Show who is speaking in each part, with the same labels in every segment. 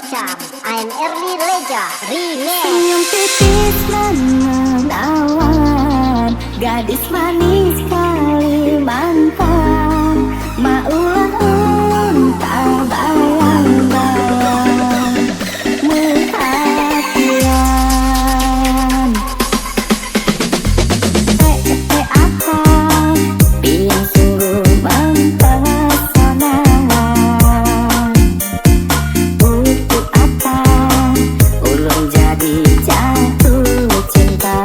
Speaker 1: Syam. I'm Early Leja Remix.
Speaker 2: Senyum titis dan menawan, gadis manis Kalimantan, maulah unta bayang-bayang perhatian. Apa yang sungguh mempesona, untuk apa ulung jadi jatuh cinta.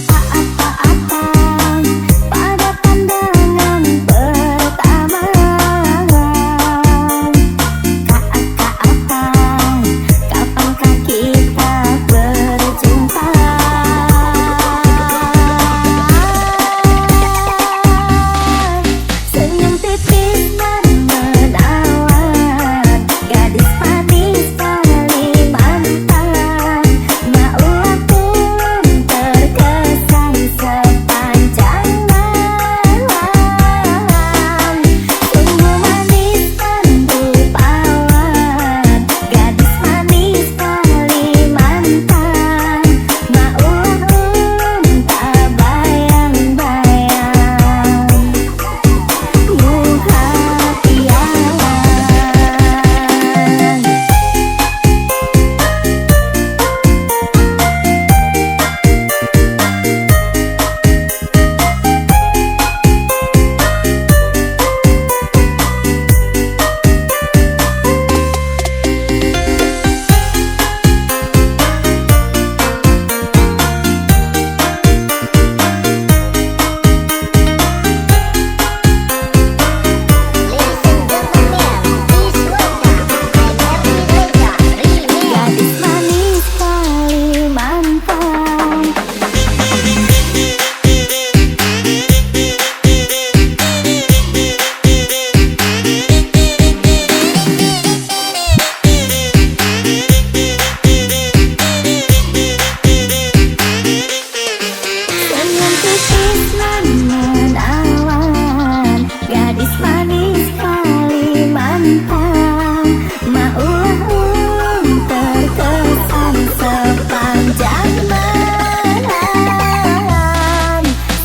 Speaker 2: Apa-apa pada pandangan pertama, kapankah kita berjumpa? Senyum tipis dan menawan, gadis manis Kalimantan, maulah pun terkesan sepanjang malam. Sungguh manis dan rupawan, gadis manis Kalimantan, maulah unta bayang-bayang
Speaker 1: Ladies and gentlemen, please welcome. I'm Early Leja Remix.
Speaker 2: gadis manis Kalimantan. Senyum tipis dan menawan, gadis manis Kalimantan, maulah ulung terkesan sepanjang malam.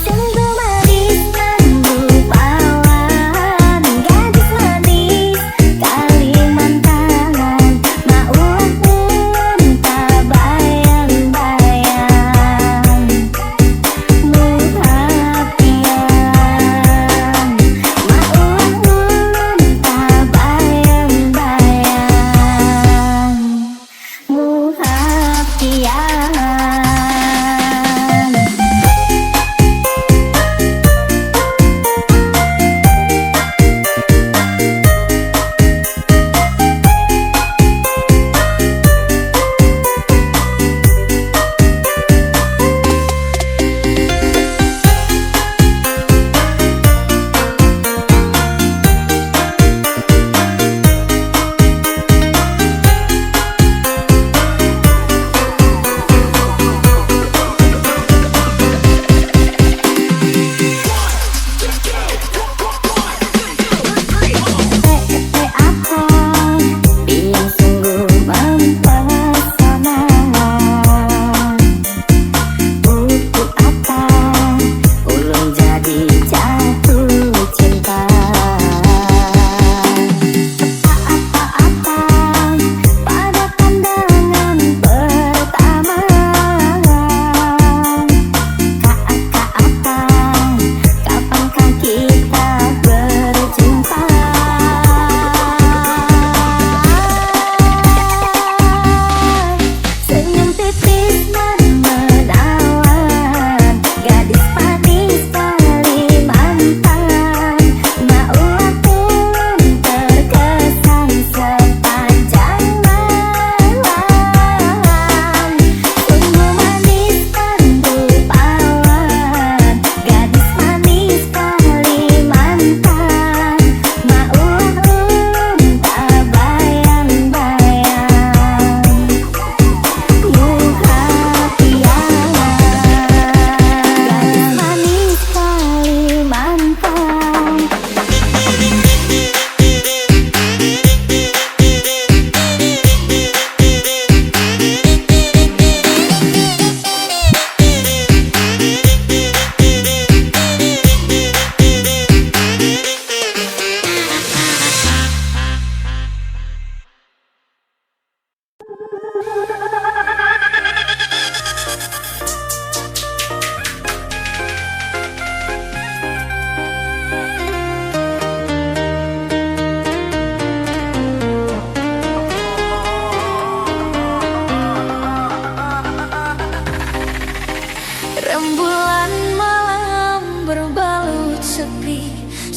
Speaker 2: Sungguh manis dan rupawan, gadis manis Kalimantan, maulah unta bayang-bayang perhatian. Maulah unta bayang-bayang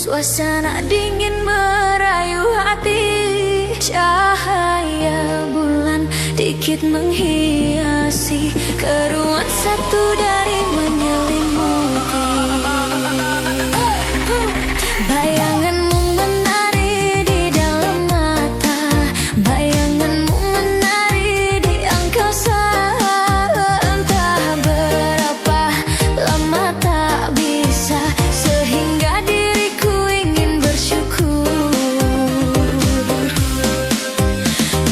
Speaker 2: Suasana dingin merayu hati, cahaya bulan dikit menghiasi keruan satu dari menyelimuti. Bayanganmu menari di dalam mata, bayanganmu menari di angkasa. Entah berapa lama tak bisa, sehingga diriku ingin bersyukur.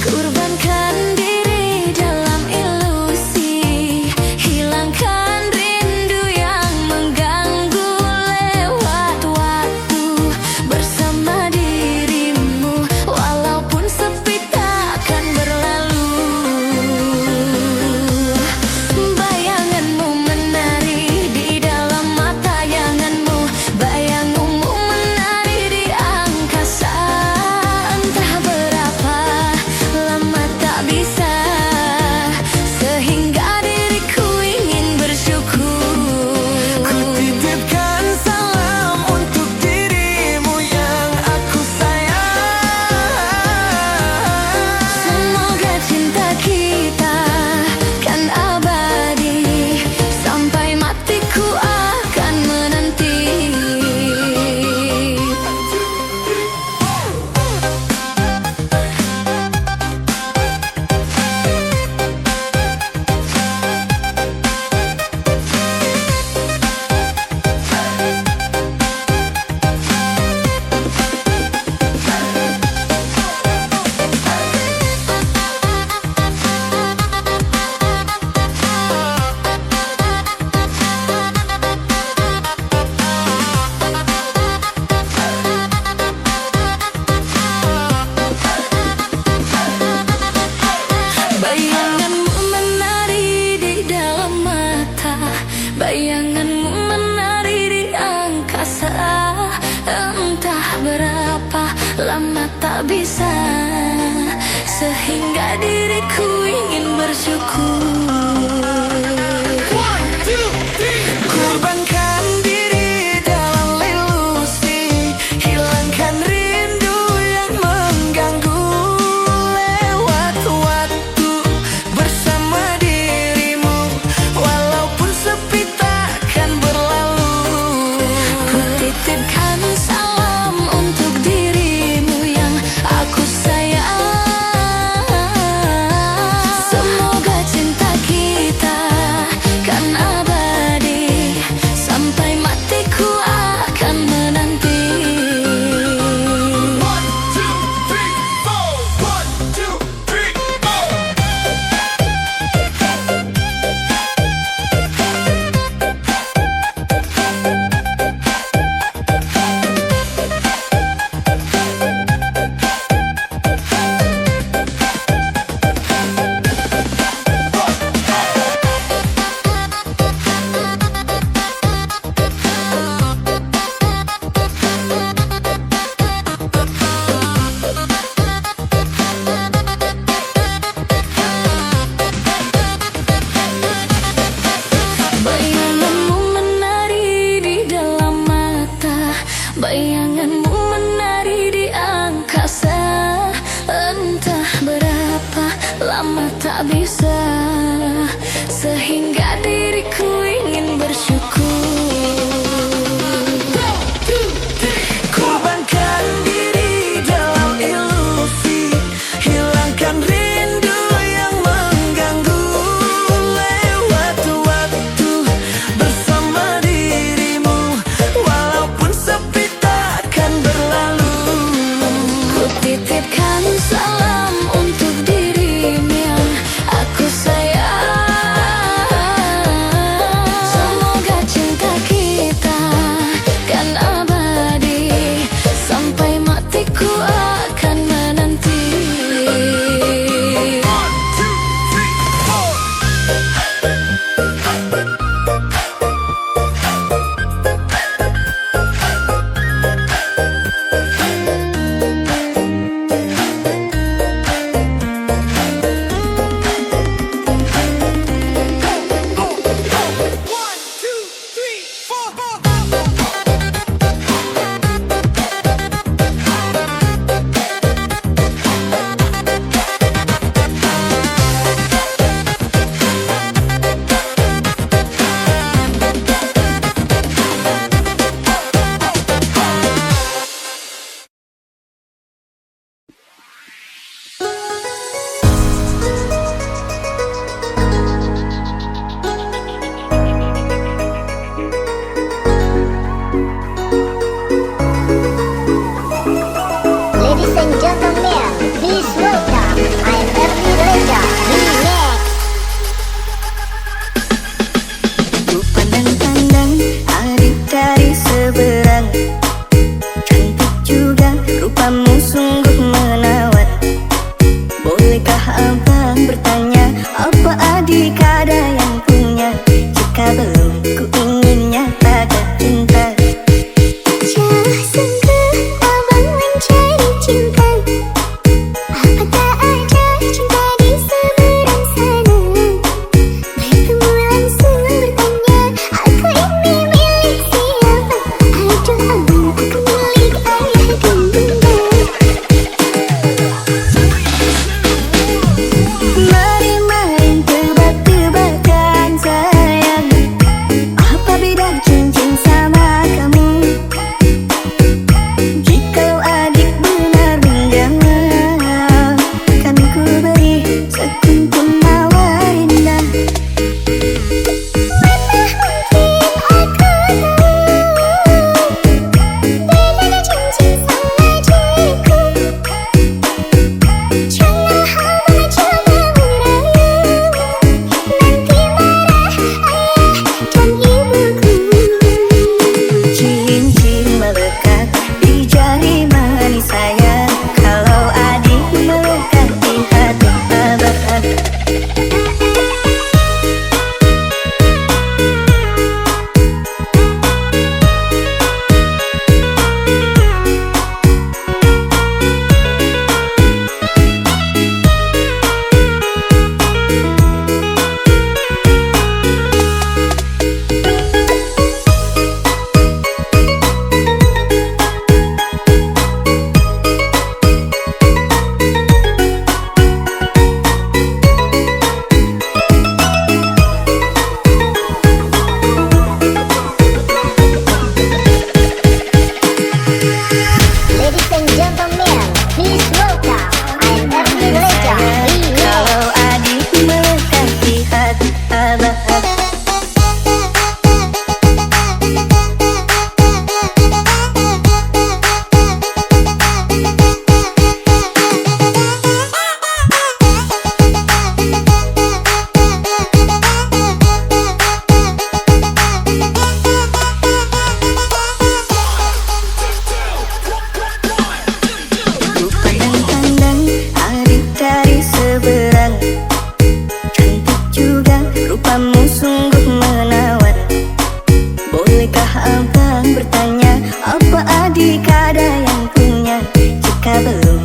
Speaker 2: Kurbankan diri dalam ilusi, hilangkan rindu yang mengganggu. Lewat waktu bersama dirimu, walaupun sepi takkan berlalu. Bayanganmu menari di dalam mata yanganmu, bayangmu menari di angkasa. Entah berapa lama tak bisa, sehingga diriku ingin bersyukur.
Speaker 3: Kutitipkan salam untuk dirimu yang aku sayang.
Speaker 2: Semoga cinta kita kan abadi, sampai matiku akan menanti. Bayanganmu menari di dalam mata, bayanganmu menari di angkasa. Entah berapa lama tak bisa, sehingga diriku ingin bersyukur.
Speaker 3: Kurbankan diri dalam ilusi, hilangkan rindu yang mengganggu. Lewat waktu bersama dirimu, walaupun sepi takkan berlalu.
Speaker 2: Kutitipkan salam untuk dirimu yang aku sayang. Semoga cinta kita kan abadi, sampai matiku akan menanti.
Speaker 3: One, two, three, four. One, two, three, four.
Speaker 2: Bayanganmu menari di dalam mata, bayanganmu menari di angkasa. Entah berapa lama tak bisa, sehingga diriku ingin bersyukur.
Speaker 3: Kurbankan diri dalam ilusi, hilangkan rindu yang mengganggu. Lewat waktu bersama dirimu, walaupun sepi takkan berlalu.
Speaker 2: Kutitipkan salam untuk dirimu yang aku sayang. Semoga cinta kita kan abadi, sampai matiku akan menanti.
Speaker 3: One, two, three, four.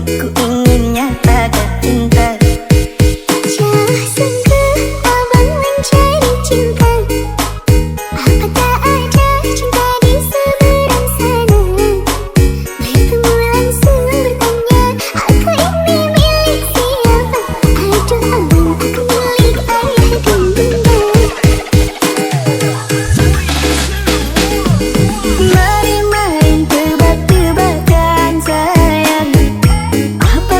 Speaker 4: Ku ingin nyatakan cinta.
Speaker 1: Jangan sangka abang mencari cinta. Apa tak ada cinta di seberang sana? Bertemu langsung bertanya, aku ini milik siapa? Aduh abang, aku milik ayah dan bunda.
Speaker 4: Mari main tebak-tebakan sayang, apa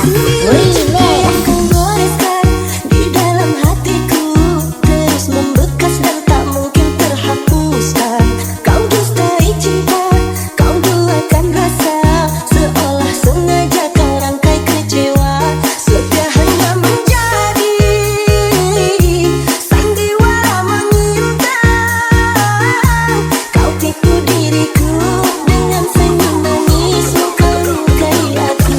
Speaker 1: Remix.
Speaker 2: Kau goreskan di dalam hatiku, terus membekas dan tak mungkin terhapuskan. Kau dustai cinta, kau duakan rasa, seolah sengaja kau rangkai kecewa. Setia hanya menjadi sandiwara menyimpang. Kau tipu diriku dengan senyum manismu, kau lukai aku.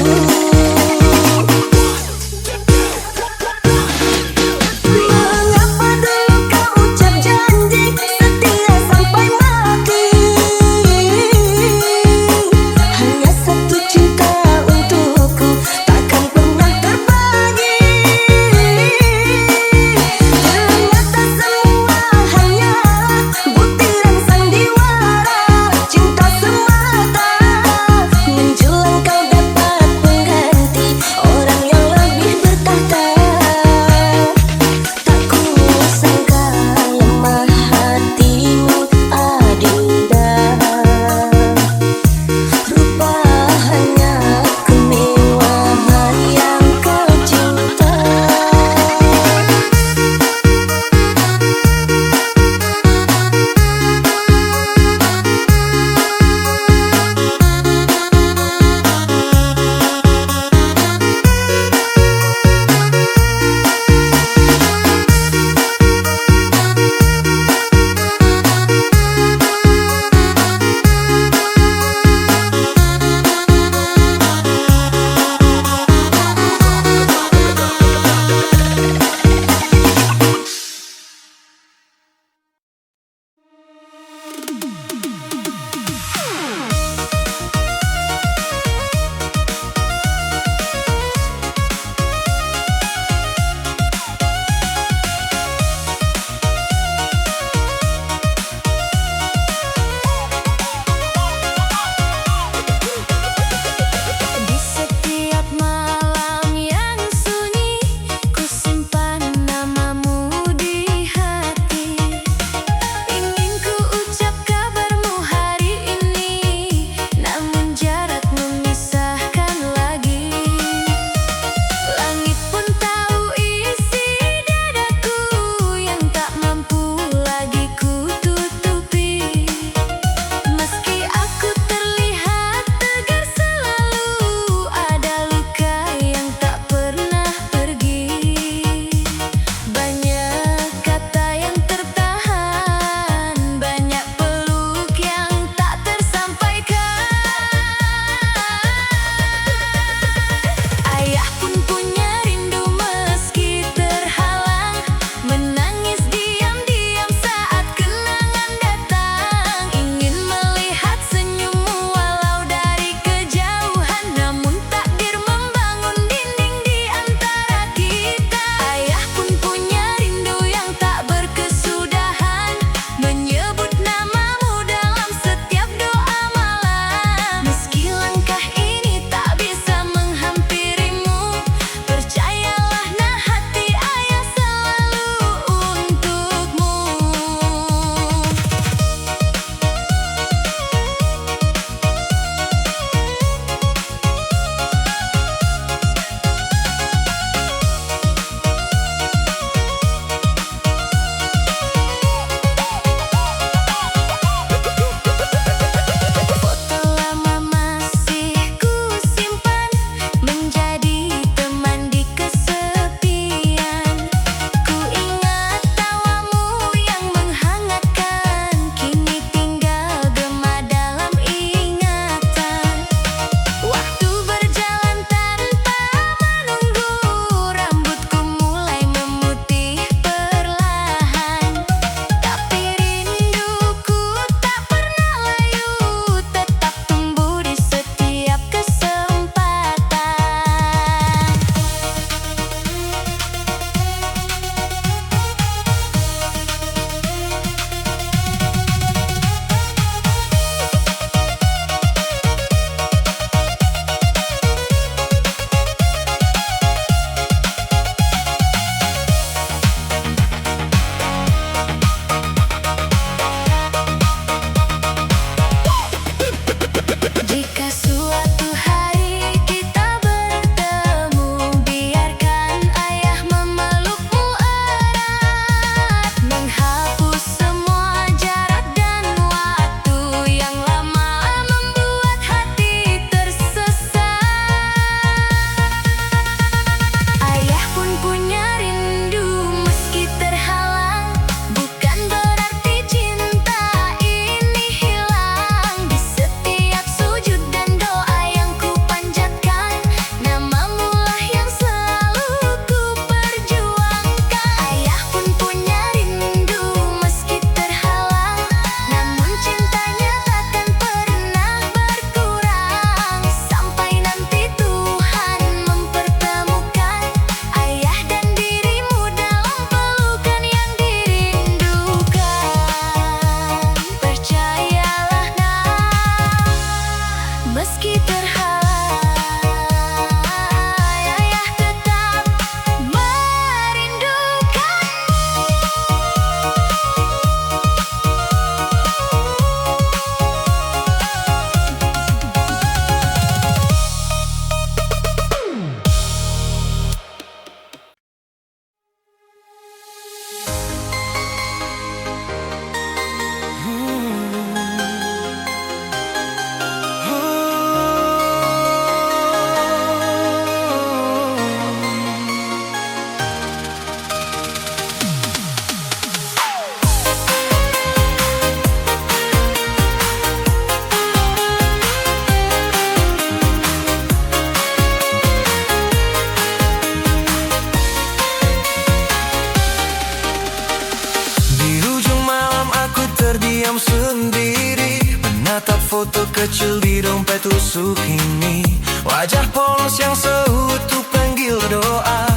Speaker 5: kecil di dompet tusuk ini, wajah polos yang seutuh panggil doa.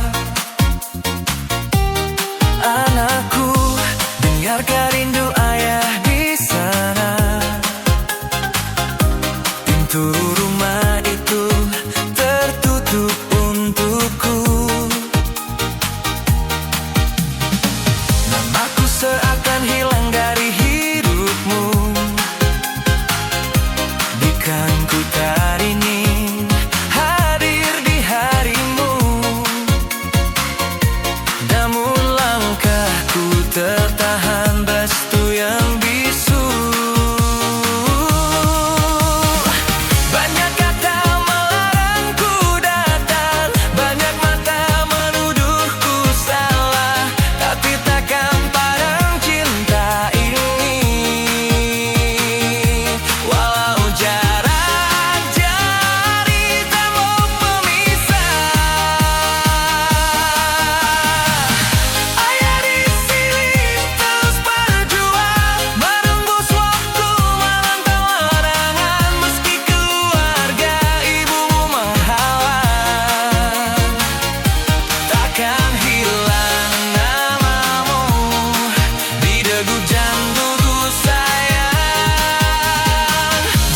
Speaker 5: Anakku, dengarkan rindu ayah di sana. Pintu rumah itu tertutup untukku. Namaku seakan hilang dari hidupmu. Kan ku tak ingin hadir di harimu, namun langkahku tertahan restu yang bisu. Banyak kata melarangku datang, banyak mata menuduhku salah, tapi takkan padam cinta ini. Walau jarak jari tembok pemisah, ayah di sini terus berjuang, menembus waktu menantang larangan, meski keluarga ibumu menghalang. Takkan hilang namamu di degup jantungku sayang.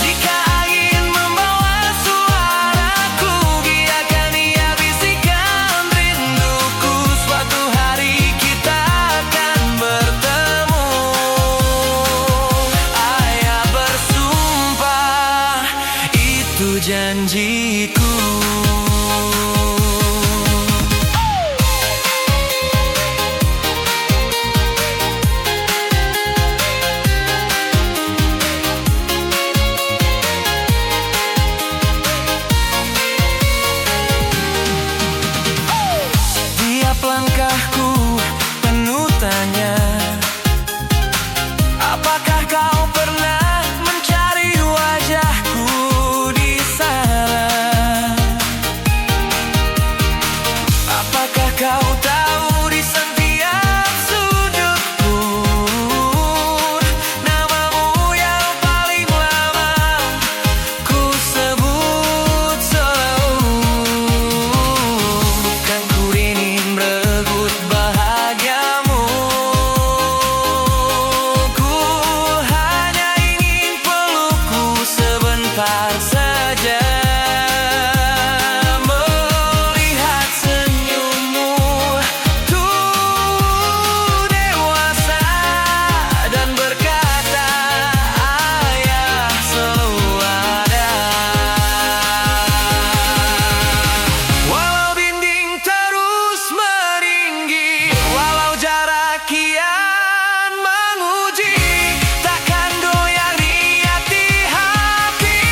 Speaker 5: Jika angin membawa suaraku, biarkan ia bisikan rinduku. Suatu hari kita akan bertemu. Ayah bersumpah, itu janjiku. Setiap langkahku penuh tanya, apakah kau pernah mencari wajahku di sana? Apakah kau tahu di setiap sudut pun namamu yang paling lama ku sebut selalu. Bukan ku ingin merebut bahagiamu, ku hanya ingin pelukku sebentar saja. Melihat senyummu tuh dewasa dan berkata, ayah selalu ada. Walau dinding terus meninggi, walau jarak kian menguji, takkan goyang di hati.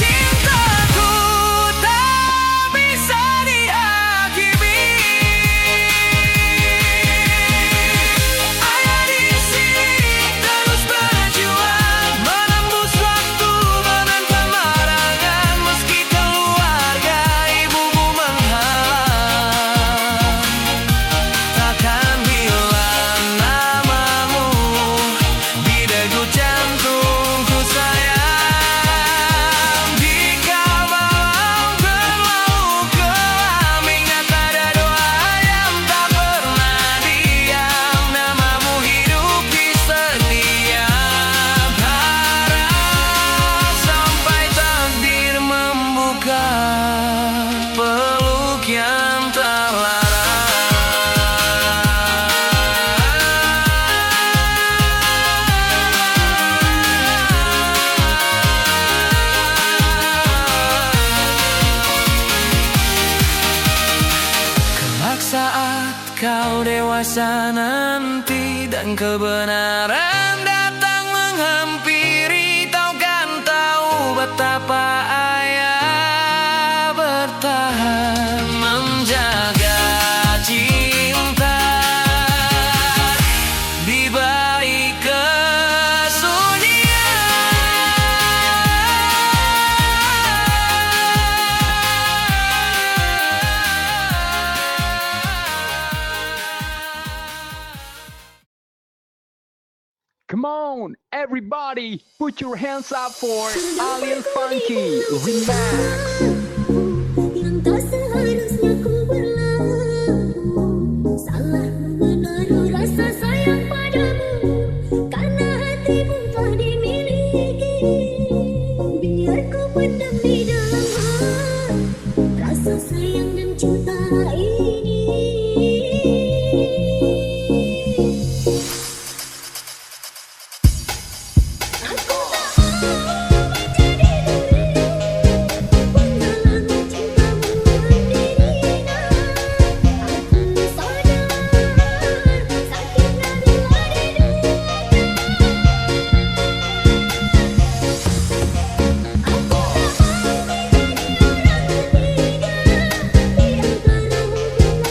Speaker 5: Cintaku tak bisa dihakimi. Ayah di sini terus berjuang, menembus waktu menantang larangan, meski keluarga ibumu menghalang. Takkan hilang namamu di degup jantungku sayang. Jika malam berlalu kelam, ingat ada doa yang tak pernah diam, namamu hidup di setiap harap, sampai takdir membuka peluk yang tak kelak saat kau dewasa nanti dan kebenaran datang menghampiri, kau kan tahu betapa ayah bertahan menjaga cinta di balik kesunyian.
Speaker 6: Come on, everybody, put your hands up for Alien Funky Remix.
Speaker 2: Yang tak seharusnya ku berlaku, salah menaruh rasa sayang padamu, karena hatimu telah dimiliki. Biar ku pendam di dalam hati rasa sayang dan cinta ini. Aku tak mau menjadi dirimu, penghalang cintamu mendirina. Aku sadar sakitnya bila diduga. Aku tak mau menjadi orang ketiga di antara hubungan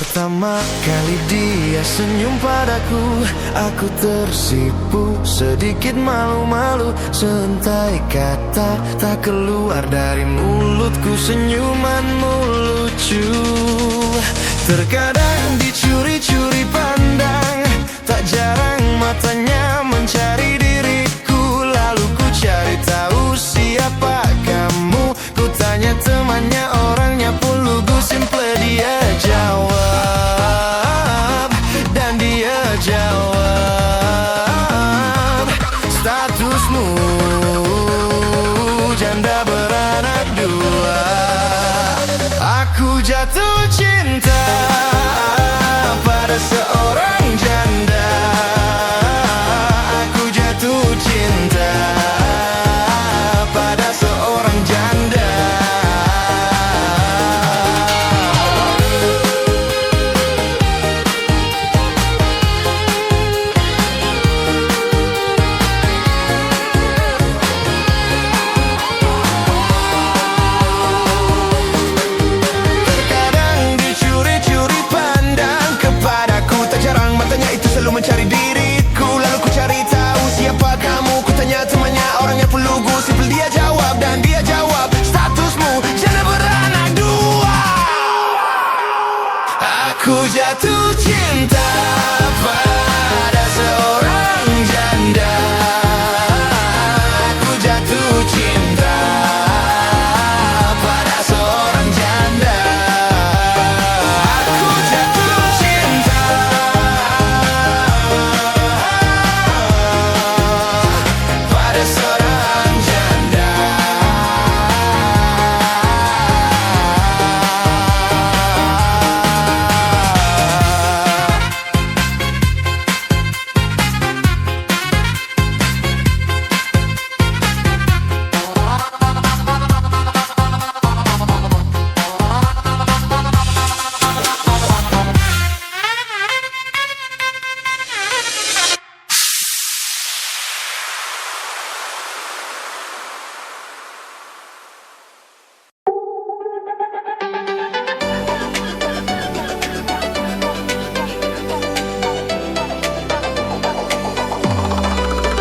Speaker 5: Pertama kali dia senyum padaku, aku tersipu, sedikit malu-malu. Sentai kata tak keluar dari mulutku, senyumanmu lucu. Terkadang dicuri-curi pandang, tak jarang matanya mencari diriku. Lalu ku cari tahu siapa kamu, ku tanya temannya, orangnya pun lugu. Simple dia jawab, dan dia jawab, statusmu janda beranak dua. Aku jatuh cinta pada seorang janda. Aku jatuh cinta pada seorang janda. Mencari diriku, lalu ku cari tahu siapa kamu. Ku tanya temannya, orangnya pun lugu. Simple dia jawab, dan dia jawab, statusmu janda beranak dua. Aku jatuh cinta pada seorang janda. Aku jatuh cinta pada seorang janda. Aku jatuh cinta pada seorang janda.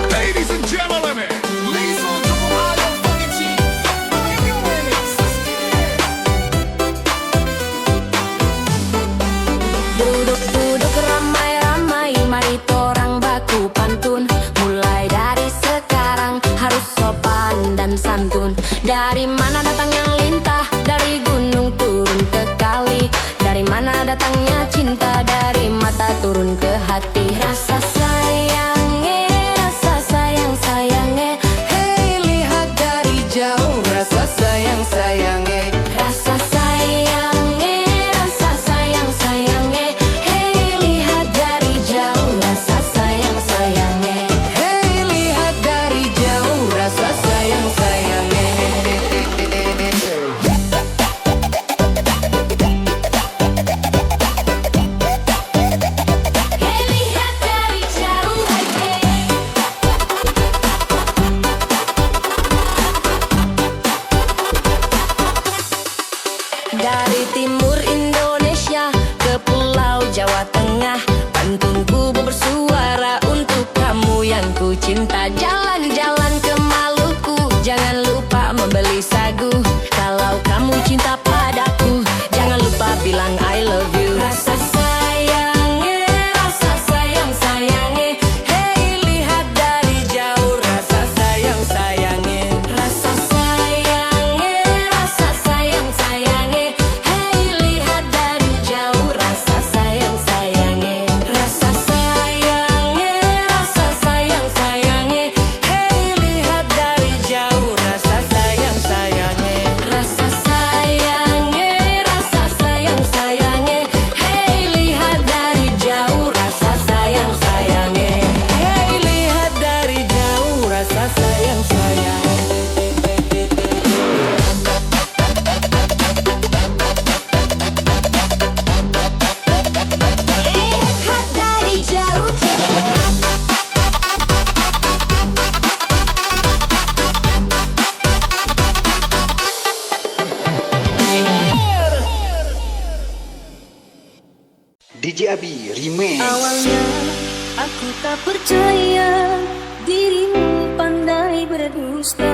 Speaker 3: Ladies and gentlemen, Lisa Alian Funky, bring your remix.
Speaker 2: Duduk-duduk ramai-ramai, mari torang baku pantun. Mulai dari sekarang harus sopan dan santun. Dari mana datangnya lintah, dari gunung turun ke kali. Dari mana datangnya cinta, dari mata turun ke hati. Rasa sayangnya, rasa sayang-sayangnya, hei lihat dari jauh. Rasa sayang-sayangnya, rasa sayangnya, rasa sayang-sayangnya, hei lihat dari jauh. Rasa sayang-sayangnya, hei lihat dari jauh. Rasa sayang-sayangnya. Hey, lihat
Speaker 7: DJ Abi Remix.
Speaker 2: Awalnya aku tak percaya dirimu pandai berdusta.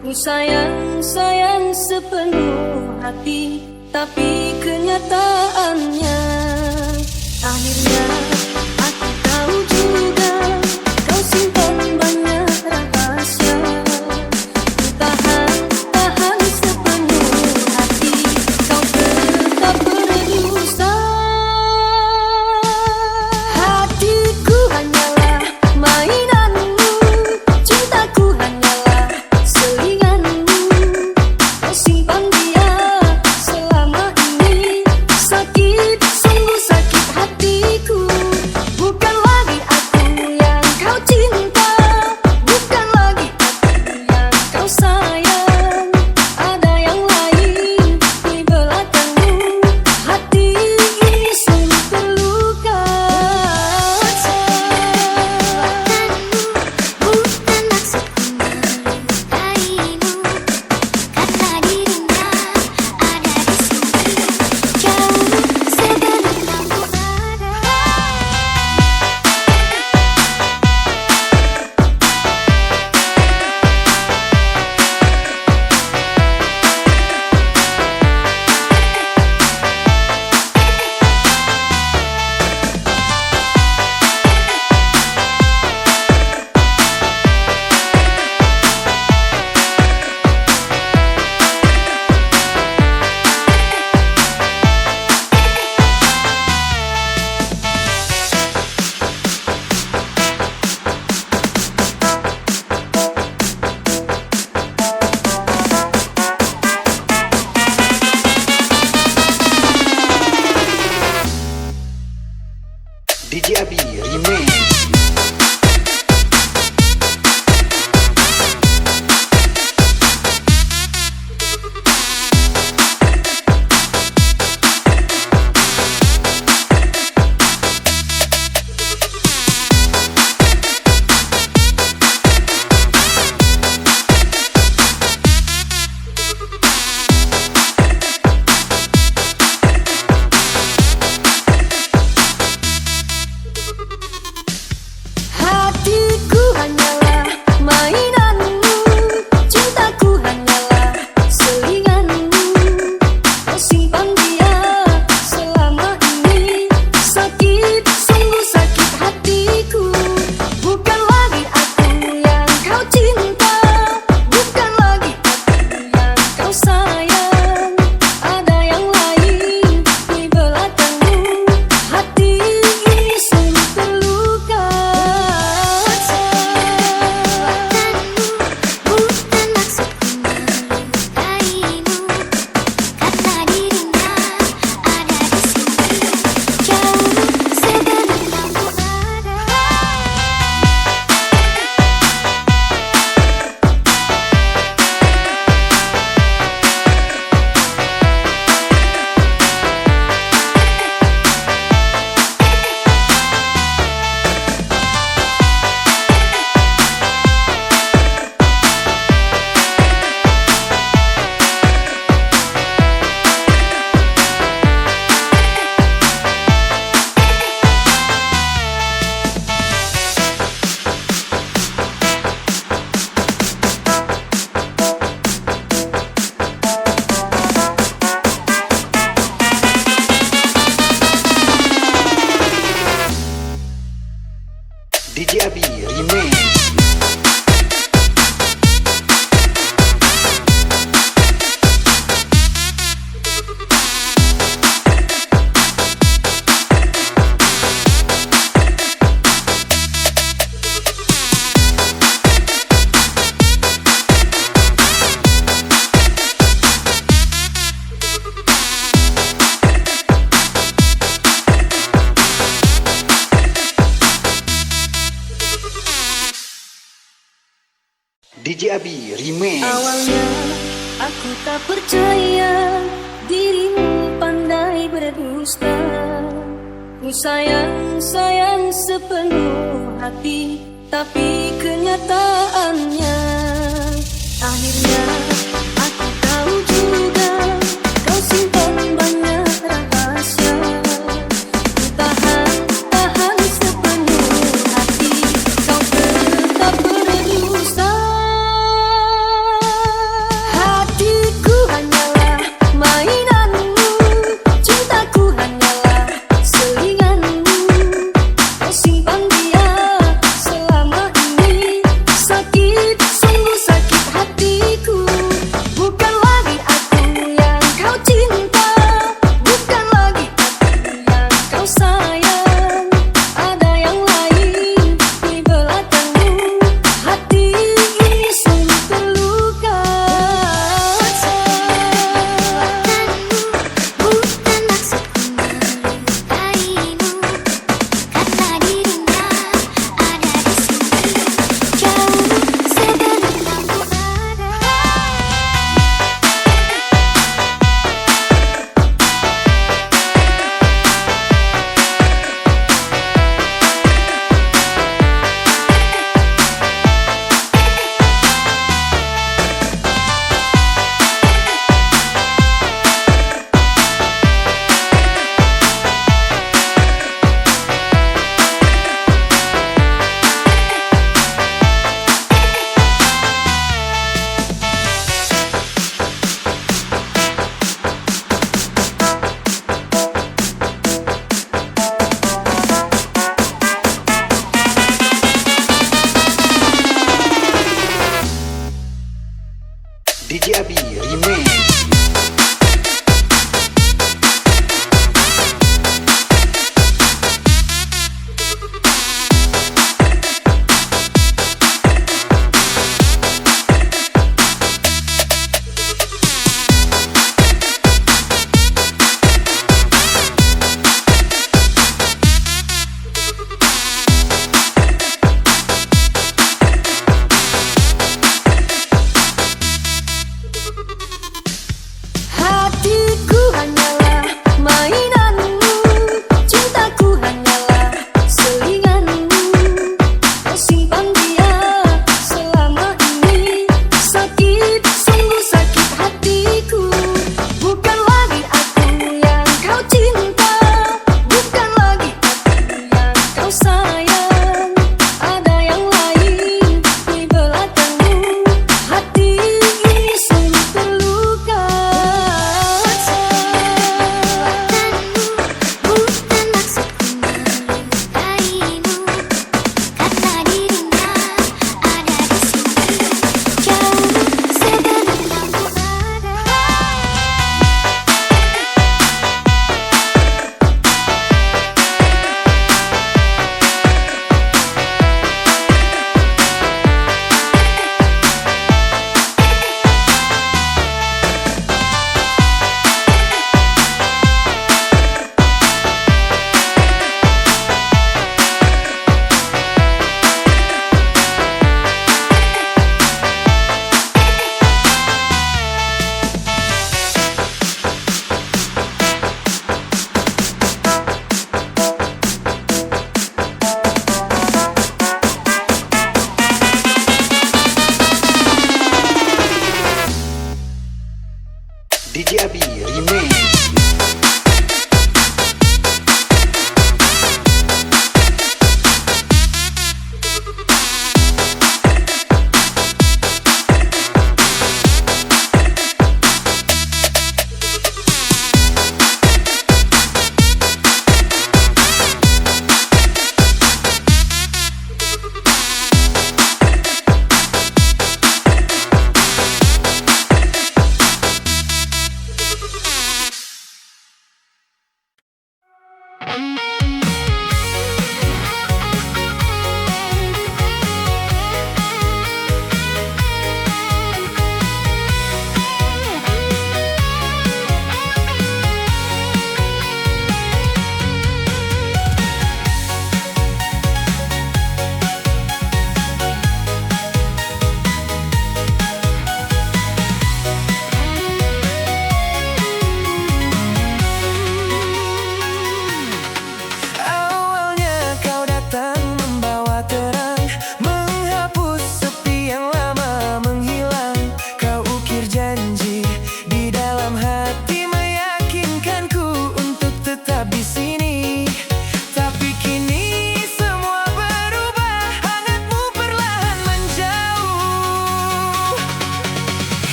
Speaker 2: Ku sayang sepenuh hati, tapi kenyataannya akhirnya aku tahu juga kau simpan banyak rahasia. Ku tahan sepenuh hati, kau tetap berdusta. Hatiku hanyalah mainanmu, cintaku hanyalah selinganmu. Kau simpan dia selama ini, sakit, sungguh sakit hatiku. Bukan lagi aku yang kau cinta, bukan lagi aku yang kau sayang. Ada yang lain di belakangmu, hati ini sungguh terluka.
Speaker 1: Bukan maksudku melukaimu, karena dirinya ada di sini. Jauh sebelum kamu ada.
Speaker 7: DJ Abi Remix.
Speaker 2: Hatiku hanyalah mainanmu, cintaku hanyalah selinganmu. Kau simpan dia selama ini, sakit, sungguh sakit hatiku. Bukan lagi aku yang kau cinta, bukan lagi aku yang kau sayang. Ada yang lain di belakangmu, hati ini sungguh terluka.
Speaker 1: Bukan maksudku melukaimu, karena dirinya ada di sini. Jauh sebelum kamu ada.
Speaker 7: DJ Abi Remix. DJ Abi Remix.
Speaker 2: Awalnya aku tak percaya dirimu pandai berdusta. Ku sayang sepenuh hati, tapi kenyataannya akhirnya aku tahu juga kau simpan banyak rahasia.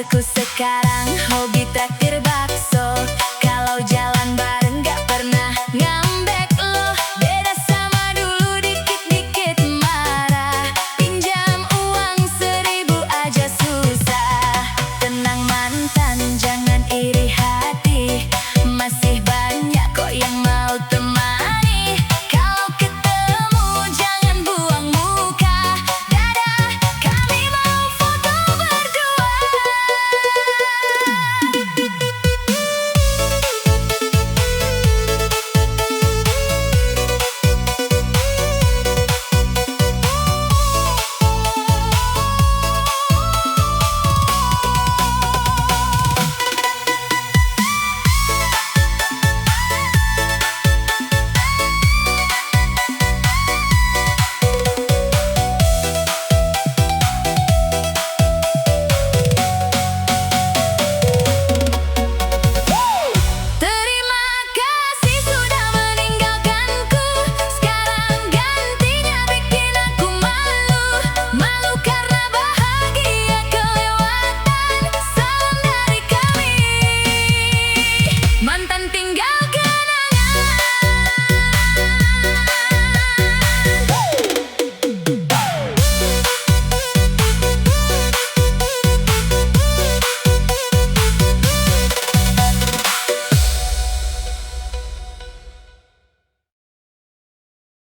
Speaker 2: Aku